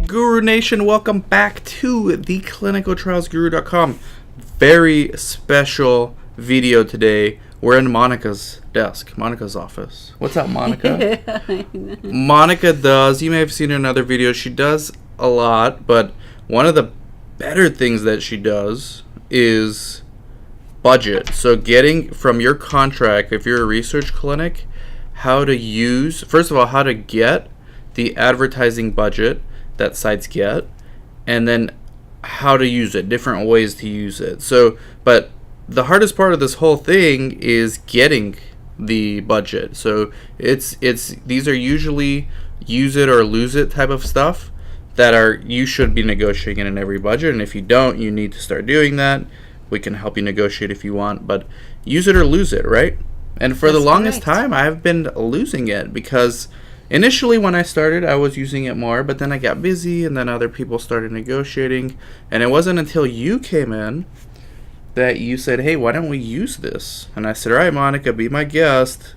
Guru Nation, welcome back to the clinicaltrialsguru.com. Very special video today. We're in Monica's desk, Monica's office. What's up, Monica? Monica does, you may have seen her in other videos, she does a lot, but one of the better things that she does is budget. So getting from your contract, if you're a research clinic, how to use, first of all, how to get the advertising budget that sites get, and then how to use it, different ways to use it. So, but the hardest part of this whole thing is getting the budget. So it's these are usually use it or lose it type of stuff that are you should be negotiating in every budget, and if you don't, you need to start doing that. We can help you negotiate if you want, but use it or lose it, right? And for the longest time, I've been losing it because initially when I started, I was using it more, but then I got busy and then other people started negotiating. And it wasn't until you came in that you said, hey, why don't we use this? And I said, all right, Monica, be my guest.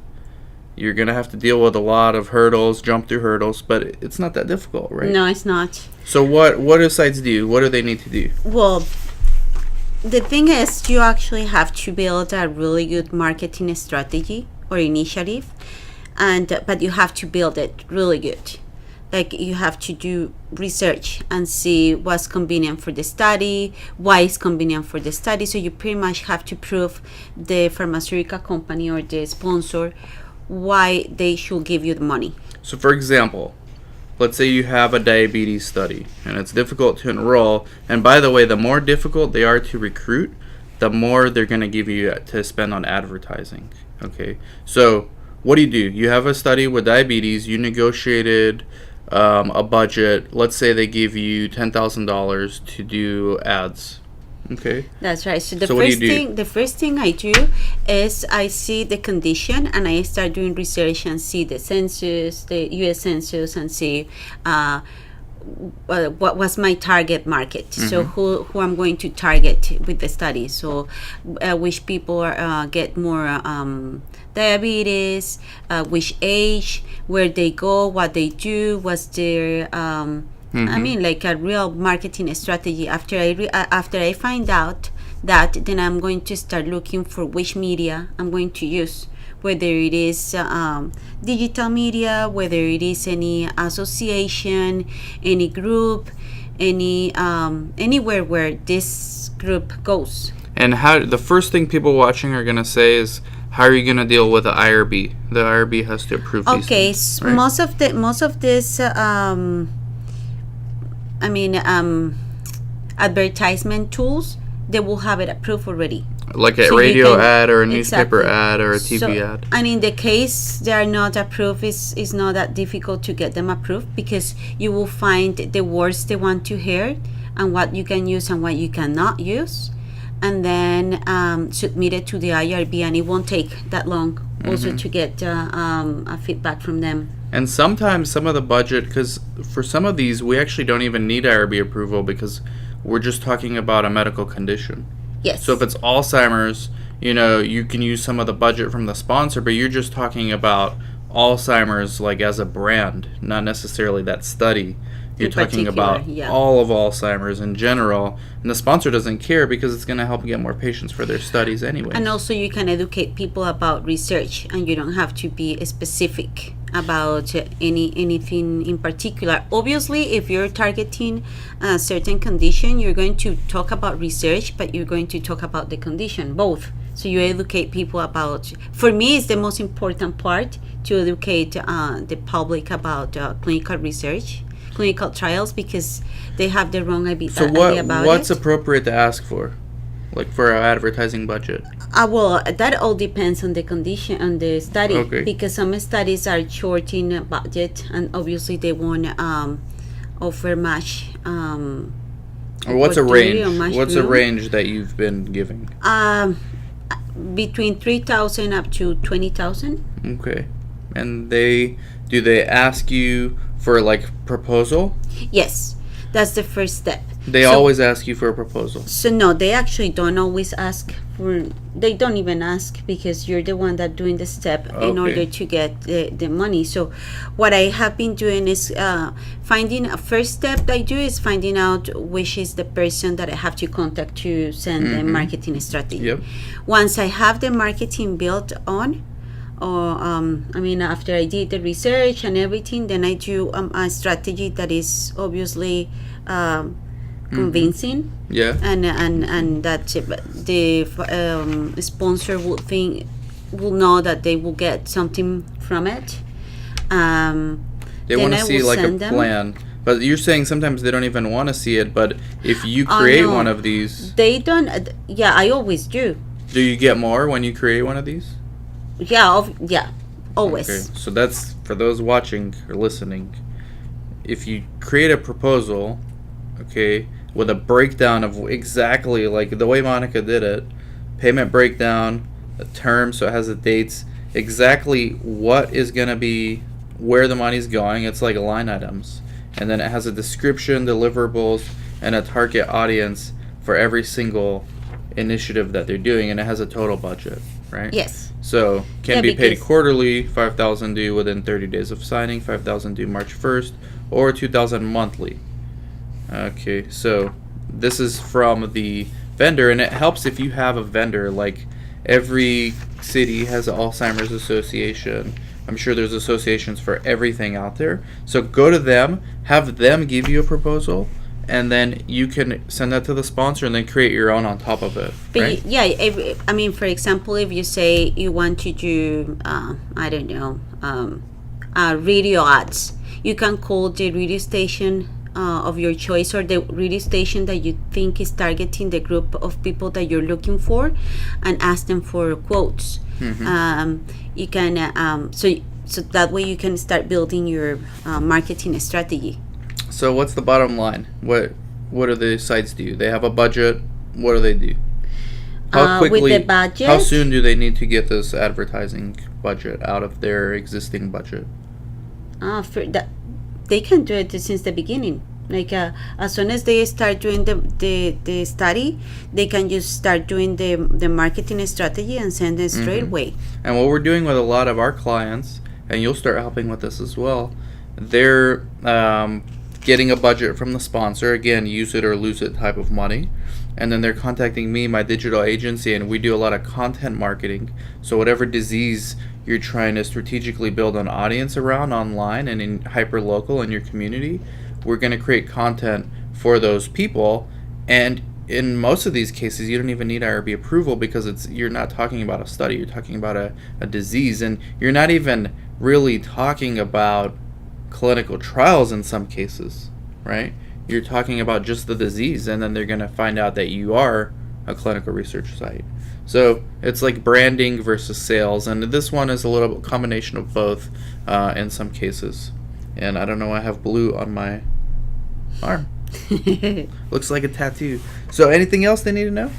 You're going to have to deal with a lot of hurdles, jump through hurdles, but it's not that difficult, right? No, it's not. So what do sites do? What do they need to do? Well, the thing is, you actually have to build a really good marketing strategy or initiative. But you have to build it really good. Like you have to do research and see what's convenient for the study, why it's convenient for the study. So you pretty much have to prove the pharmaceutical company or the sponsor why they should give you the money. So for example, let's say you have a diabetes study and it's difficult to enroll. And by the way, the more difficult they are to recruit, the more they're going to give you to spend on advertising. Okay, so what do? You have a study with diabetes, you negotiated a budget, let's say they give you $10,000 to do ads. Okay. That's right. So the first thing I do is I see the condition and I start doing research and see the census, the US Census, and see what was my target market. Mm-hmm. So who I'm going to target with the study. So which people get more diabetes, which age, where they go, what they do, what's their I mean, like a real marketing strategy. After I find out that, then I'm going to start looking for which media I'm going to use, whether it is digital media, whether it is any association, any group, anywhere where this group goes. And how the first thing people watching are going to say is, how are you going to deal with the IRB? The IRB has to approve these things, right? most of this advertisement tools, they will have it approved already. Like a radio ad or a newspaper ad or a TV ad. And in the case they are not approved, it's not that difficult to get them approved, because you will find the words they want to hear and what you can use and what you cannot use, and then submit it to the IRB, and it won't take that long also to get a feedback from them. And sometimes some of the budget, because for some of these we actually don't even need IRB approval because we're just talking about a medical condition. Yes. So if it's Alzheimer's, you can use some of the budget from the sponsor, but you're just talking about Alzheimer's like as a brand, not necessarily that study. You're talking about all of Alzheimer's in general, and the sponsor doesn't care because it's going to help get more patients for their studies anyway. And also you can educate people about research, and you don't have to be specific about anything in particular. Obviously, if you're targeting a certain condition, you're going to talk about research, but you're going to talk about the condition, both. So you educate people about, for me, it's the most important part, to educate the public about clinical research, clinical trials, because they have the wrong idea about it. So what's appropriate to ask for? Like for our advertising budget? Well, that all depends on the condition, on the study. Okay. Because some studies are short in budget, and obviously they won't offer much. Or what's a range? What's a range that you've been giving? Between 3,000 up to 20,000. Okay. And do they ask you for like proposal? Yes. That's the first step. They always ask you for a proposal. So no, they actually don't always ask for. They don't even ask because you're the one that doing the step in order to get the money. So what I have been doing is finding a first step I do is finding out which is the person that I have to contact to send the marketing strategy. Yep. Once I have the marketing built on, or after I did the research and everything, then I do a strategy that is obviously convincing. Yeah. And that the sponsor will know that they will get something from it. They want to see like a plan. But you're saying sometimes they don't even want to see it, but if you create one of these, they don't. Yeah, I always do. Do you get more when you create one of these? Yeah, always. Okay, so that's for those watching or listening. If you create a proposal, okay, with a breakdown of exactly like the way Monica did it, payment breakdown, the term, so it has the dates, exactly what is going to be, where the money's going. It's like line items. And then it has a description, deliverables, and a target audience for every single initiative that they're doing, and it has a total budget, right? Yes. So can be paid quarterly, $5,000 due within 30 days of signing, $5,000 due March 1st, or $2,000 monthly. Okay, so this is from the vendor, and it helps if you have a vendor. Like every city has an Alzheimer's association. I'm sure there's associations for everything out there. So go to them, have them give you a proposal, and then you can send that to the sponsor and then create your own on top of it. But right? Yeah, for example, if you say you want to do, radio ads, you can call the radio station of your choice or the radio station that you think is targeting the group of people that you're looking for and ask them for quotes. You can so that way you can start building your marketing strategy. So what's the bottom line? What do the sites do? They have a budget. What do they do? How quickly, with the budget, how soon do they need to get this advertising budget out of their existing budget? For that, they can do it since the beginning. Like as soon as they start doing the study, they can just start doing the marketing strategy and send it straight away. And what we're doing with a lot of our clients, and you'll start helping with this as well, they're getting a budget from the sponsor, again, use it or lose it type of money, and then they're contacting me, my digital agency, and we do a lot of content marketing. So whatever disease you're trying to strategically build an audience around online and in hyper local in your community, we're going to create content for those people. And in most of these cases, you don't even need IRB approval because you're not talking about a study, you're talking about a disease, and you're not even really talking about clinical trials in some cases, right? You're talking about just the disease, and then they're going to find out that you are a clinical research site. So it's like branding versus sales, and this one is a little combination of both in some cases. And I don't know, I have blue on my arm. Looks like a tattoo. So anything else they need to know?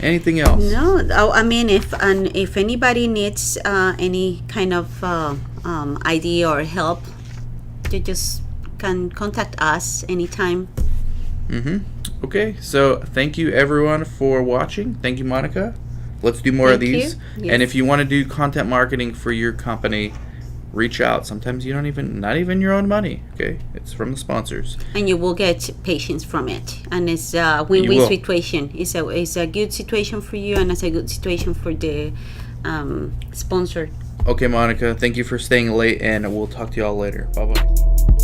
Anything else? No, if anybody needs any kind of idea or help, you just can contact us anytime. Okay, so thank you everyone for watching. Thank you, Monica. Let's do more of these. Yes. And if you want to do content marketing for your company, reach out. Sometimes you don't not even your own money. Okay, it's from the sponsors, and you will get patients from it, and it's a win-win situation. It's a good situation for you, and it's a good situation for the sponsor. Okay, Monica, thank you for staying late, and we'll talk to y'all later. Bye bye.